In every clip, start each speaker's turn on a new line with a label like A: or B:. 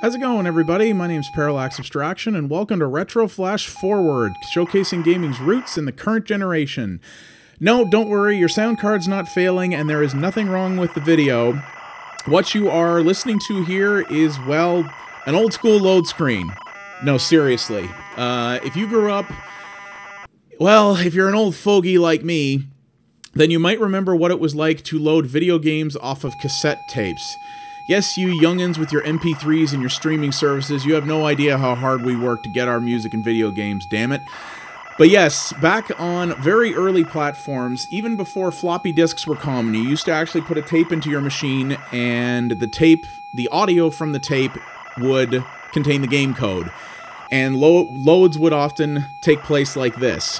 A: How's it going, everybody? My name's Parallax Abstraction, and welcome to Retro Flashforward, showcasing gaming's roots in the current generation. No, don't worry, your sound card's not failing, and there is nothing wrong with the video. What you are listening to here is, well, an old-school load screen. No, seriously. If you grew up... Well, if you're an old fogey like me, then you might remember what it was like to load video games off of cassette tapes. Yes, you youngins with your MP3s and your streaming services, you have no idea how hard we work to get our music and video games, damn it. But yes, back on very early platforms, even before floppy disks were common, you used to actually put a tape into your machine, and the audio from the tape would contain the game code. And loads would often take place like this.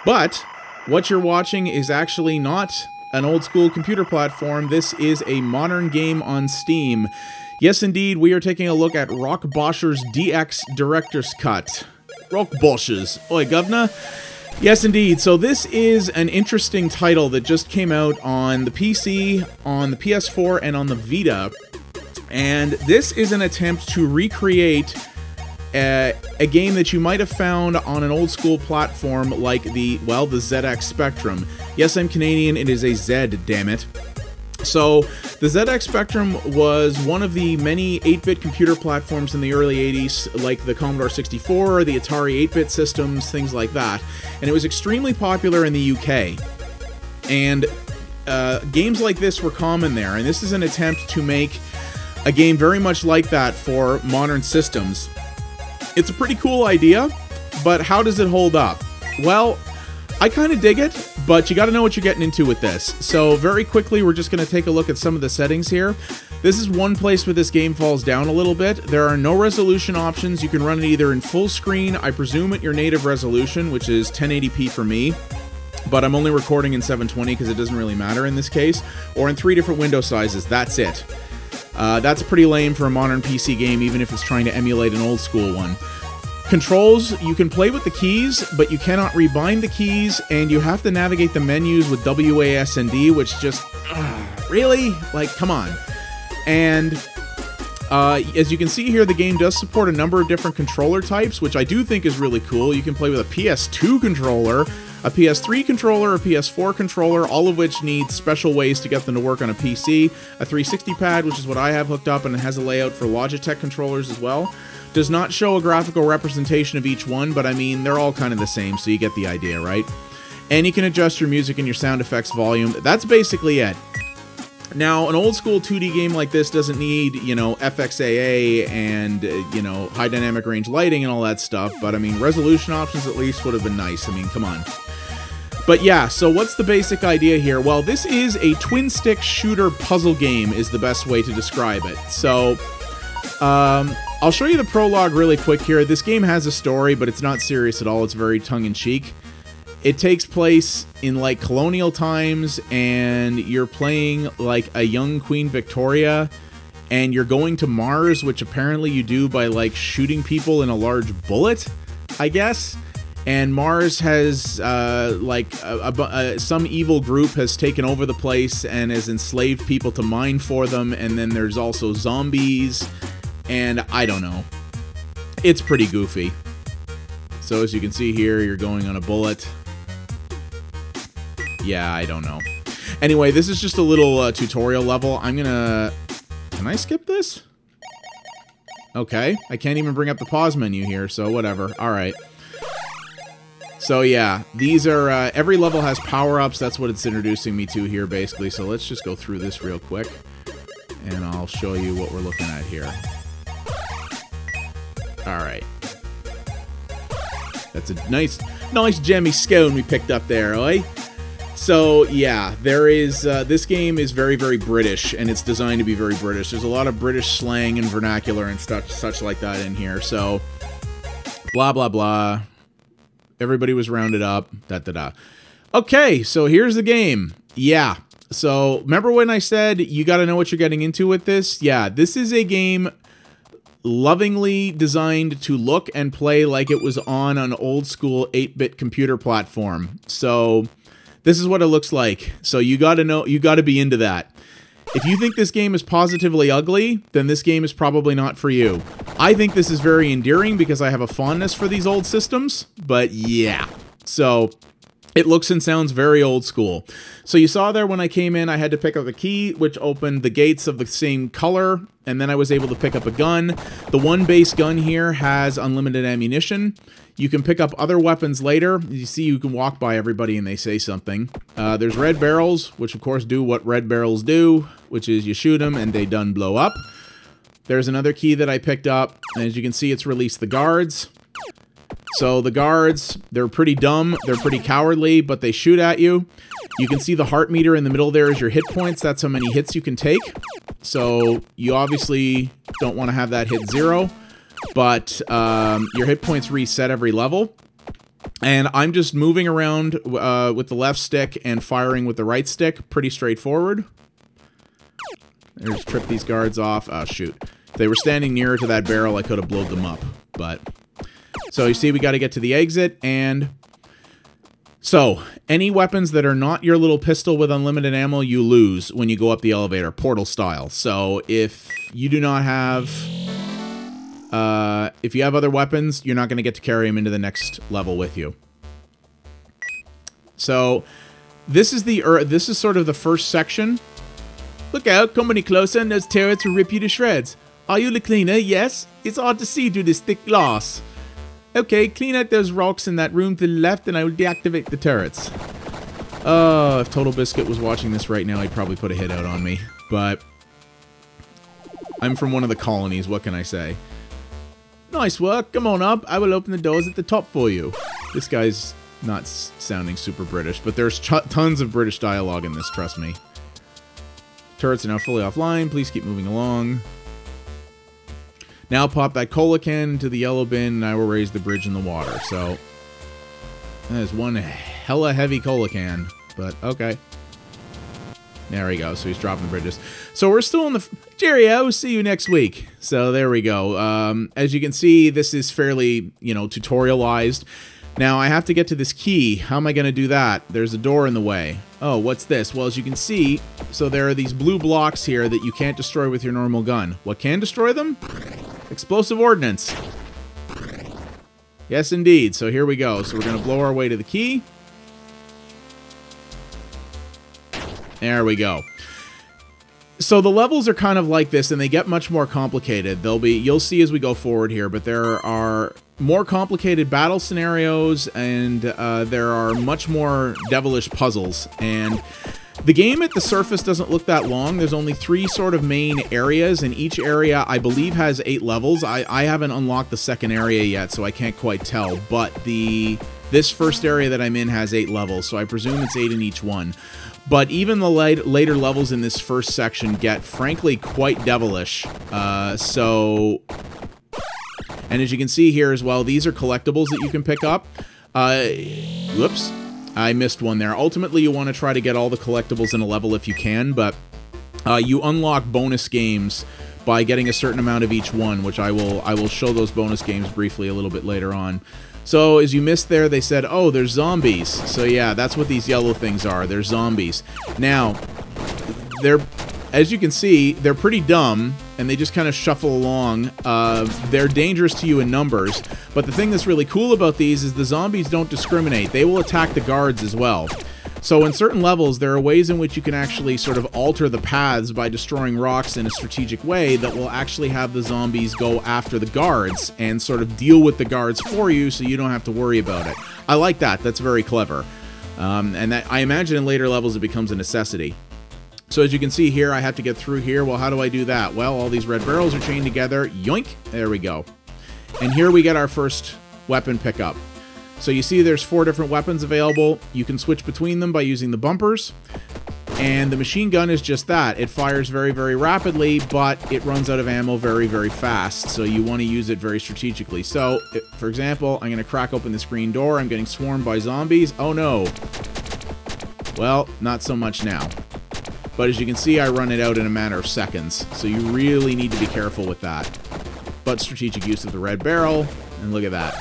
A: But what you're watching is actually not an old-school computer platform. This is a modern game on Steam. Yes, indeed, we are taking a look at Rock Bosher's DX Director's Cut. Rock Boshers. Oi, governor. Yes, indeed. So this is an interesting title that just came out on the PC, on the PS4, and on the Vita. And this is an attempt to recreate a game that you might have found on an old-school platform like the ZX Spectrum. Yes, I'm Canadian, it is a Z, damn it. So, the ZX Spectrum was one of the many 8-bit computer platforms in the early 80s, like the Commodore 64, the Atari 8-bit systems, things like that. And it was extremely popular in the UK. And games like this were common there, and this is an attempt to make a game very much like that for modern systems. It's a pretty cool idea, but how does it hold up? Well, I kind of dig it, but you got to know what you're getting into with this. So very quickly, we're just going to take a look at some of the settings here. This is one place where this game falls down a little bit. There are no resolution options. You can run it either in full screen, I presume at your native resolution, which is 1080p for me, but I'm only recording in 720 because it doesn't really matter in this case, or in 3 different window sizes. That's it. That's pretty lame for a modern PC game, even if it's trying to emulate an old school one. Controls, you can play with the keys, but you cannot rebind the keys, and you have to navigate the menus with WASD, which just, really? Like, come on. And as you can see here, the game does support a number of different controller types, which I do think is really cool. You can play with a PS2 controller, a PS3 controller, a PS4 controller, all of which need special ways to get them to work on a PC. A 360 pad, which is what I have hooked up, and it has a layout for Logitech controllers as well. Does not show a graphical representation of each one, but I mean, they're all kind of the same, so you get the idea, right? And you can adjust your music and your sound effects volume. That's basically it. Now, an old school 2D game like this doesn't need, you know, FXAA and, you know, high dynamic range lighting and all that stuff, but I mean, resolution options at least would have been nice. I mean, come on. But yeah, so what's the basic idea here? Well, this is a twin-stick shooter puzzle game is the best way to describe it. So, I'll show you the prologue really quick here. This game has a story, but it's not serious at all. It's very tongue-in-cheek. It takes place in, like, colonial times, and you're playing, like, a young Queen Victoria, and you're going to Mars, which apparently you do by, like, shooting people in a large bullet, I guess. And Mars has, some evil group has taken over the place and has enslaved people to mine for them, and then there's also zombies, and I don't know. It's pretty goofy. So as you can see here, you're going on a bullet. Yeah, I don't know. Anyway, this is just a little tutorial level. I'm gonna... Can I skip this? Okay, I can't even bring up the pause menu here, so whatever. Alright. So yeah, these are, every level has power-ups, that's what it's introducing me to here, basically. So let's just go through this real quick, and I'll show you what we're looking at here. Alright. That's a nice jammy scone we picked up there, oi? So yeah, there is, this game is very, very British, and it's designed to be very British. There's a lot of British slang and vernacular and such like that in here, so blah, blah, blah. Everybody was rounded up, da-da-da. Okay, so here's the game. Yeah, so remember when I said you gotta know what you're getting into with this? Yeah, this is a game lovingly designed to look and play like it was on an old school 8-bit computer platform. So this is what it looks like. So you gotta know, you gotta be into that. If you think this game is positively ugly, then this game is probably not for you. I think this is very endearing because I have a fondness for these old systems, but yeah. So, it looks and sounds very old school. So you saw there when I came in, I had to pick up a key, which opened the gates of the same color, and then I was able to pick up a gun. The one base gun here has unlimited ammunition. You can pick up other weapons later. You see, you can walk by everybody and they say something. There's red barrels, which of course do what red barrels do, which is you shoot them and they done blow up. There's another key that I picked up, and as you can see, it's released the guards. So the guards, they're pretty dumb, they're pretty cowardly, but they shoot at you. You can see the heart meter in the middle there is your hit points. That's how many hits you can take. So you obviously don't want to have that hit 0, but your hit points reset every level. And I'm just moving around with the left stick and firing with the right stick. Pretty straightforward. There's trip these guards off. Oh, shoot. If they were standing nearer to that barrel, I could have blown them up, but... So you see we got to get to the exit, and so any weapons that are not your little pistol with unlimited ammo, you lose when you go up the elevator, portal style. So if you do not have, if you have other weapons, you're not going to get to carry them into the next level with you. So this is sort of the first section. Look out, come any closer and those turrets will rip you to shreds. Are you the cleaner? Yes? It's hard to see through this thick glass. Okay, clean out those rocks in that room to the left and I will deactivate the turrets. Oh, if Total Biscuit was watching this right now, he'd probably put a hit out on me. But I'm from one of the colonies, what can I say? Nice work, come on up. I will open the doors at the top for you. This guy's not sounding super British, but there's tons of British dialogue in this, trust me. Turrets are now fully offline. Please keep moving along. Now pop that cola can into the yellow bin, and I will raise the bridge in the water. So, that is one hella heavy cola can, but okay. There we go, so he's dropping the bridges. So we're still in the... Cheerio, see you next week. So there we go. As you can see, this is fairly, you know, tutorialized. Now, I have to get to this key. How am I going to do that? There's a door in the way. Oh, what's this? Well, as you can see, so there are these blue blocks here that you can't destroy with your normal gun. What can destroy them? Explosive ordnance. Yes, indeed. So here we go. So we're going to blow our way to the key. There we go. So the levels are kind of like this, and they get much more complicated. You'll see as we go forward here, but there are more complicated battle scenarios, and there are much more devilish puzzles. And the game at the surface doesn't look that long. There's only 3 sort of main areas, and each area, I believe, has 8 levels. I haven't unlocked the second area yet, so I can't quite tell. But this first area that I'm in has 8 levels, so I presume it's 8 in each one. But even the later levels in this first section get, frankly, quite devilish. And as you can see here as well, these are collectibles that you can pick up. Whoops. I missed one there. Ultimately, you want to try to get all the collectibles in a level if you can, but you unlock bonus games by getting a certain amount of each one, which I will show those bonus games briefly a little bit later on. So, as you missed there, they said, oh, there's zombies. So, yeah, that's what these yellow things are. They're zombies. Now, as you can see, they're pretty dumb, and they just kind of shuffle along. They're dangerous to you in numbers, but the thing that's really cool about these is the zombies don't discriminate. They will attack the guards as well. So in certain levels, there are ways in which you can actually sort of alter the paths by destroying rocks in a strategic way that will actually have the zombies go after the guards and sort of deal with the guards for you so you don't have to worry about it. I like that. That's very clever. And that, I imagine in later levels it becomes a necessity. So as you can see here, I have to get through here. Well, how do I do that? Well, all these red barrels are chained together. Yoink! There we go. And here we get our first weapon pickup. So you see there's 4 different weapons available. You can switch between them by using the bumpers. And the machine gun is just that. It fires very, very rapidly, but it runs out of ammo very, very fast. So you want to use it very strategically. So, for example, I'm going to crack open this green door. I'm getting swarmed by zombies. Oh no. Well, not so much now. But as you can see, I run it out in a matter of seconds. So you really need to be careful with that. But strategic use of the red barrel. And look at that.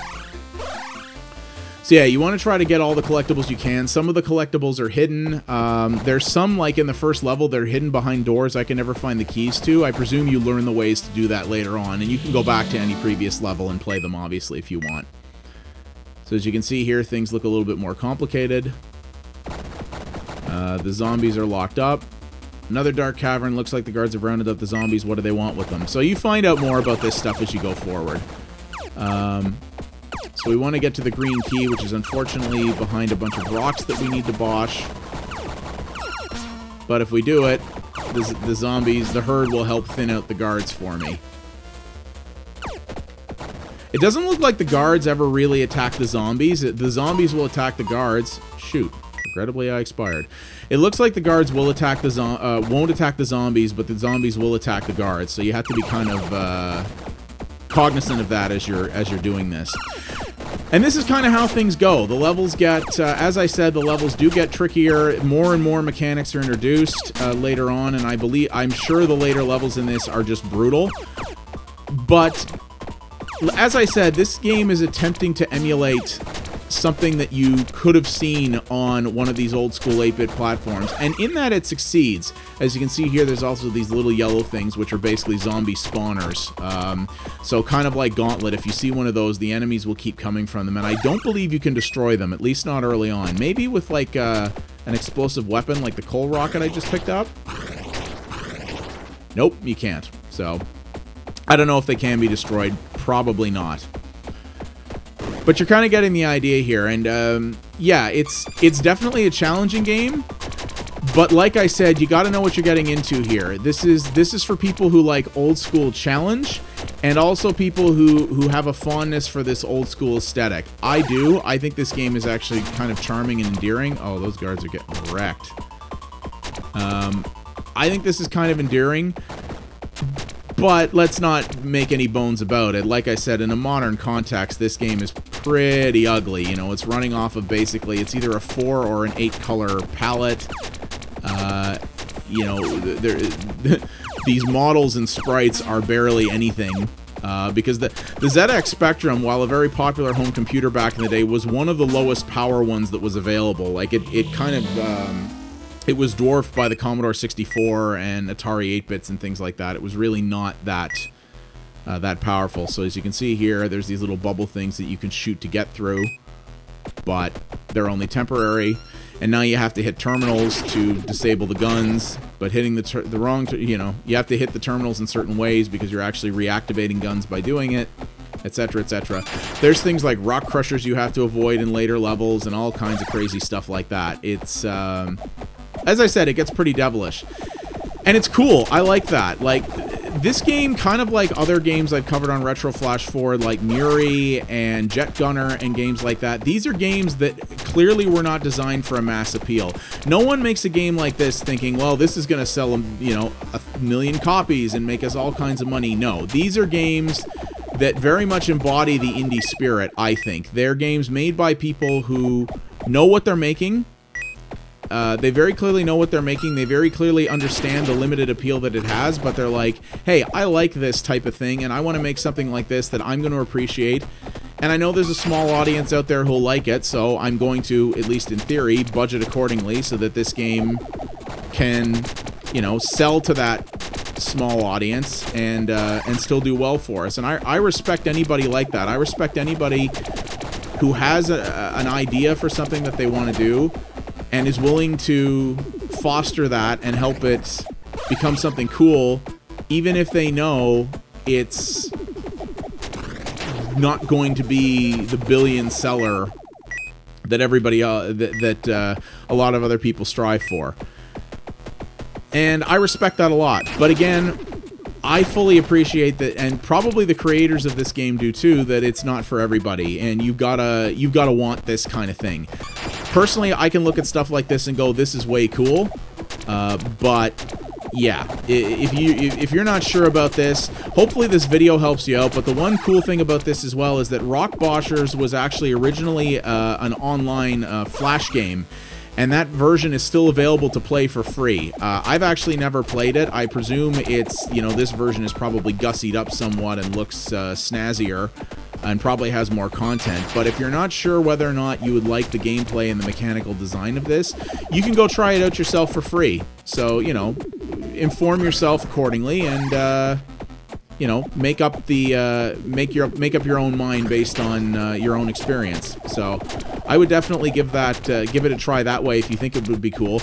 A: So yeah, you want to try to get all the collectibles you can. Some of the collectibles are hidden. There's some, like in the first level, they're hidden behind doors I can never find the keys to. I presume you learn the ways to do that later on, and you can go back to any previous level and play them, obviously, if you want. So as you can see here, things look a little bit more complicated. The zombies are locked up. Another dark cavern. Looks like the guards have rounded up the zombies. What do they want with them? So you find out more about this stuff as you go forward. So we want to get to the green key, which is unfortunately behind a bunch of rocks that we need to bosh. But if we do it, the zombies, the herd will help thin out the guards for me. It doesn't look like the guards ever really attack the zombies. The zombies will attack the guards. Shoot. Regrettably, I expired. It looks like the guards will attack the won't attack the zombies, but the zombies will attack the guards. So you have to be kind of cognizant of that as you're doing this. And this is kind of how things go. The levels get, as I said, the levels do get trickier. More and more mechanics are introduced later on, and I'm sure the later levels in this are just brutal. But as I said, this game is attempting to emulate something that you could have seen on one of these old school 8-bit platforms, and in that it succeeds. As you can see here, there's also these little yellow things, which are basically zombie spawners. So kind of like Gauntlet, if you see one of those, the enemies will keep coming from them, and I don't believe you can destroy them, at least not early on. Maybe with like an explosive weapon like the coal rocket I just picked up? Nope, you can't. So I don't know if they can be destroyed. Probably not. But you're kind of getting the idea here, and yeah, it's definitely a challenging game. But like I said, you got to know what you're getting into here. This is for people who like old school challenge, and also people who have a fondness for this old school aesthetic. I do. I think this game is actually kind of charming and endearing. Oh, those guards are getting wrecked. I think this is kind of endearing. But let's not make any bones about it. Like I said, in a modern context, this game is pretty ugly. You know, it's running off of basically, it's either a 4 or an 8 color palette. You know, these models and sprites are barely anything. Because the ZX Spectrum, while a very popular home computer back in the day, was one of the lowest power ones that was available. Like, it kind of... it was dwarfed by the Commodore 64 and Atari 8-bits and things like that. It was really not that powerful. So as you can see here, there's these little bubble things that you can shoot to get through, but they're only temporary. And now you have to hit terminals to disable the guns, but hitting the wrong, you know, you have to hit the terminals in certain ways because you're actually reactivating guns by doing it, etc., etc. There's things like rock crushers you have to avoid in later levels and all kinds of crazy stuff like that. It's as I said, it gets pretty devilish. And it's cool. I like that. Like, this game, kind of like other games I've covered on Retro Flashforward, like Muri and Jet Gunner and games like that, these are games that clearly were not designed for a mass appeal. No one makes a game like this thinking, well, this is going to sell, you know, 1 million copies and make us all kinds of money. No, these are games that very much embody the indie spirit, I think. They're games made by people who know what they're making. They very clearly know what they're making. They very clearly understand the limited appeal that it has, but they're like, hey, I like this type of thing, and I want to make something like this that I'm going to appreciate. And I know there's a small audience out there who'll like it, so I'm going to, at least in theory, budget accordingly so that this game can, you know, sell to that small audience and still do well for us. And I respect anybody like that. I respect anybody who has an idea for something that they want to do and is willing to foster that and help it become something cool, even if they know it's not going to be the billion seller that everybody that a lot of other people strive for. And I respect that a lot. But again, I fully appreciate that, and probably the creators of this game do too, that it's not for everybody, and you've gotta want this kind of thing. Personally, I can look at stuff like this and go, this is way cool, but yeah, if you're not sure about this, hopefully this video helps you out. But the one cool thing about this as well is that Rock Boshers was actually originally an online Flash game, and that version is still available to play for free. I've actually never played it. I presume it's, you know, this version is probably gussied up somewhat and looks snazzier. and probably has more content. But if you're not sure whether or not you would like the gameplay and the mechanical design of this, you can go try it out yourself for free. So, you know, inform yourself accordingly, and you know, make up your own mind based on your own experience. So I would definitely give it a try that way if you think it would be cool.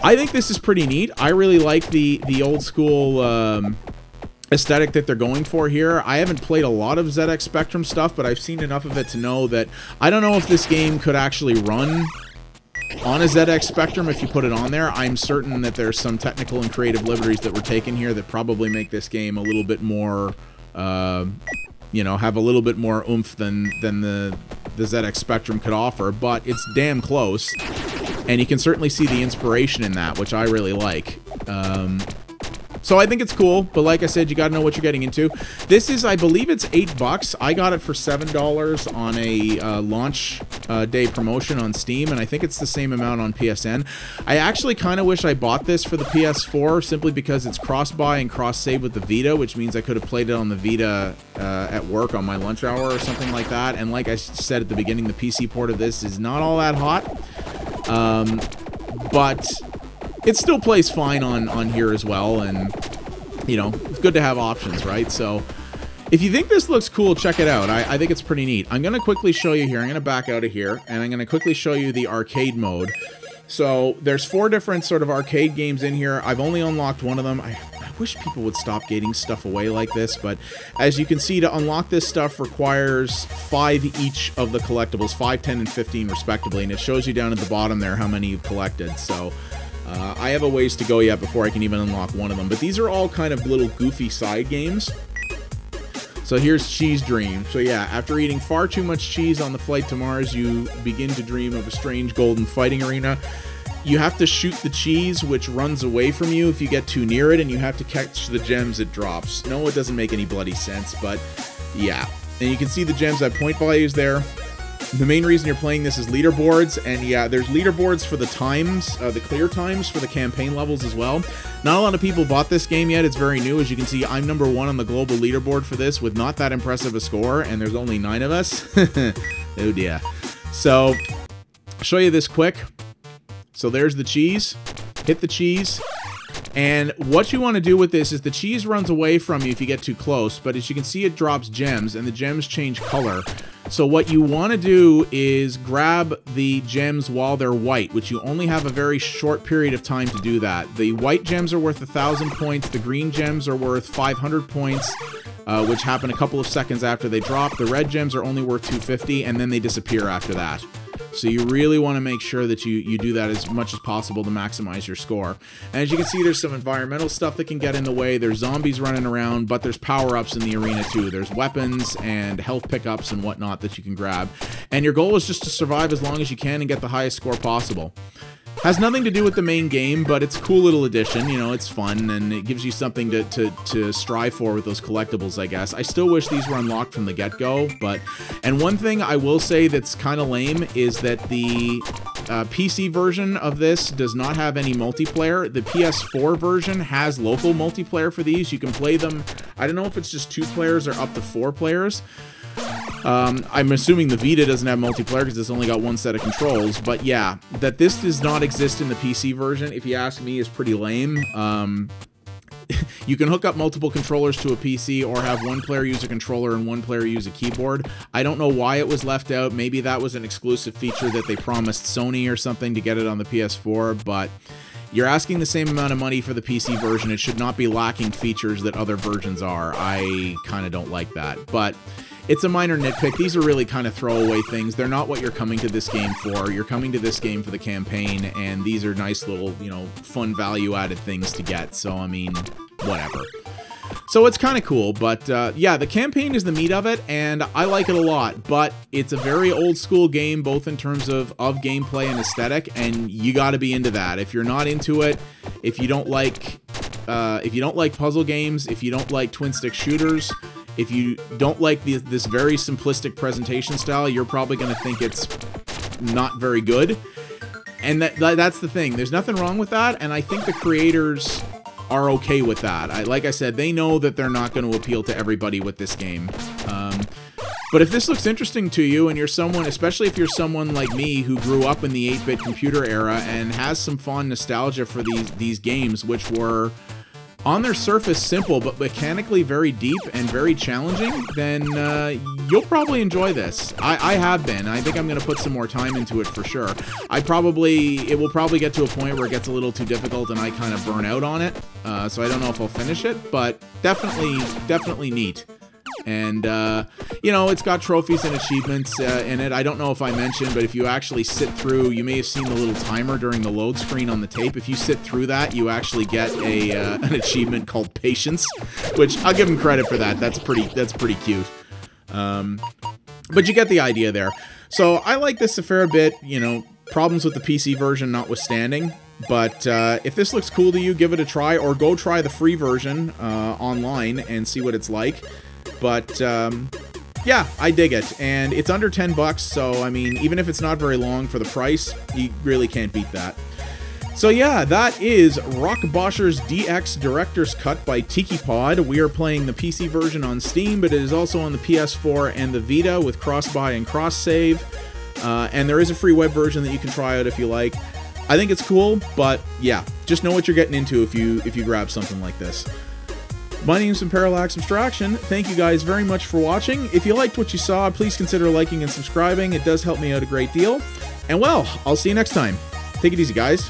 A: I think this is pretty neat. I really like the old school aesthetic that they're going for here. I haven't played a lot of ZX Spectrum stuff, but I've seen enough of it to know that I don't know if this game could actually run on a ZX Spectrum if you put it on there. I'm certain that there's some technical and creative liberties that were taken here that probably make this game a little bit more, you know, have a little bit more oomph than the ZX Spectrum could offer, but it's damn close, and you can certainly see the inspiration in that, which I really like. So I think it's cool, but like I said, you gotta know what you're getting into. This is, I believe it's $8. I got it for $7 on a launch day promotion on Steam, and I think it's the same amount on PSN. I actually kind of wish I bought this for the PS4, simply because it's cross-buy and cross-save with the Vita, which means I could have played it on the Vita at work on my lunch hour or something like that. And like I said at the beginning, the PC port of this is not all that hot, but it still plays fine on here as well, and, you know, it's good to have options, right? So, if you think this looks cool, check it out. I think it's pretty neat. I'm going to quickly show you here. I'm going to back out of here, and I'm going to quickly show you the arcade mode. So, there's 4 different sort of arcade games in here. I've only unlocked one of them. I wish people would stop getting stuff away like this, but as you can see, to unlock this stuff requires 5 each of the collectibles, 5, 10, and 15 respectively, and it shows you down at the bottom there how many you've collected. So, I have a ways to go yet before I can even unlock one of them, but these are all kind of little goofy side games. So here's Cheese Dream. So yeah, after eating far too much cheese on the flight to Mars, you begin to dream of a strange golden fighting arena. You have to shoot the cheese, which runs away from you if you get too near it, and you have to catch the gems it drops. No, it doesn't make any bloody sense, but yeah. And you can see the gems have point values there. The main reason you're playing this is leaderboards, and yeah, there's leaderboards for the times, the clear times for the campaign levels as well. Not a lot of people bought this game yet. It's very new. As you can see, I'm number 1 on the global leaderboard for this with not that impressive a score, and there's only 9 of us. Oh dear. So, I'll show you this quick. So there's the cheese. Hit the cheese. And what you want to do with this is the cheese runs away from you if you get too close, but as you can see, it drops gems, and the gems change color. So what you want to do is grab the gems while they're white, which you only have a very short period of time to do that. The white gems are worth 1,000 points, the green gems are worth 500 points, which happen a couple of seconds after they drop. The red gems are only worth 250, and then they disappear after that. So you really want to make sure that you do that as much as possible to maximize your score. And as you can see, there's some environmental stuff that can get in the way. There's zombies running around, but there's power-ups in the arena too. There's weapons and health pickups and whatnot that you can grab. And your goal is just to survive as long as you can and get the highest score possible. Has nothing to do with the main game, but it's a cool little addition. You know, it's fun, and it gives you something to strive for with those collectibles, I guess. I still wish these were unlocked from the get-go, but... And one thing I will say that's kind of lame is that the PC version of this does not have any multiplayer. The PS4 version has local multiplayer for these. You can play them... I don't know if it's just 2 players or up to 4 players. I'm assuming the Vita doesn't have multiplayer because it's only got 1 set of controls, but yeah, that this does not exist in the PC version, if you ask me, is pretty lame. You can hook up multiple controllers to a PC or have 1 player use a controller and 1 player use a keyboard. I don't know why it was left out. Maybe that was an exclusive feature that they promised Sony or something to get it on the PS4, but you're asking the same amount of money for the PC version. It should not be lacking features that other versions are. I kind of don't like that, but it's a minor nitpick. These are really kind of throwaway things. They're not what you're coming to this game for. You're coming to this game for the campaign, and these are nice little, you know, fun value-added things to get. So, I mean, whatever. So it's kind of cool, but yeah, the campaign is the meat of it, and I like it a lot, but it's a very old-school game, both in terms of gameplay and aesthetic, and you gotta be into that. If you're not into it, if you don't like puzzle games, if you don't like twin-stick shooters, if you don't like this very simplistic presentation style, you're probably going to think it's not very good. And that's the thing. There's nothing wrong with that, and I think the creators are okay with that. Like I said, they know that they're not going to appeal to everybody with this game. But if this looks interesting to you and you're someone, especially if you're someone like me who grew up in the 8-bit computer era and has some fond nostalgia for these games, which were on their surface simple but mechanically very deep and very challenging, then you'll probably enjoy this. I have been. I think I'm going to put some more time into it for sure. It will probably get to a point where it gets a little too difficult and I kind of burn out on it. So I don't know if I'll finish it, but definitely neat. And, you know, it's got trophies and achievements in it. I don't know if I mentioned, but if you actually sit through, you may have seen the little timer during the load screen on the tape. If you sit through that, you actually get an achievement called Patience, which I'll give them credit for that. That's pretty cute. But you get the idea there. So I like this a fair bit, you know, problems with the PC version notwithstanding. But if this looks cool to you, give it a try, or go try the free version online and see what it's like. But, yeah, I dig it, and it's under 10 bucks, so, I mean, even if it's not very long for the price, you really can't beat that. So, yeah, that is Rock Boshers DX Director's Cut by Tiki Pod. We are playing the PC version on Steam, but it is also on the PS4 and the Vita with cross-buy and cross-save, and there is a free web version that you can try out if you like. I think it's cool, but, yeah, just know what you're getting into if you grab something like this. My name's Parallax Abstraction. Thank you guys very much for watching. If you liked what you saw, please consider liking and subscribing. It does help me out a great deal. And well, I'll see you next time. Take it easy, guys.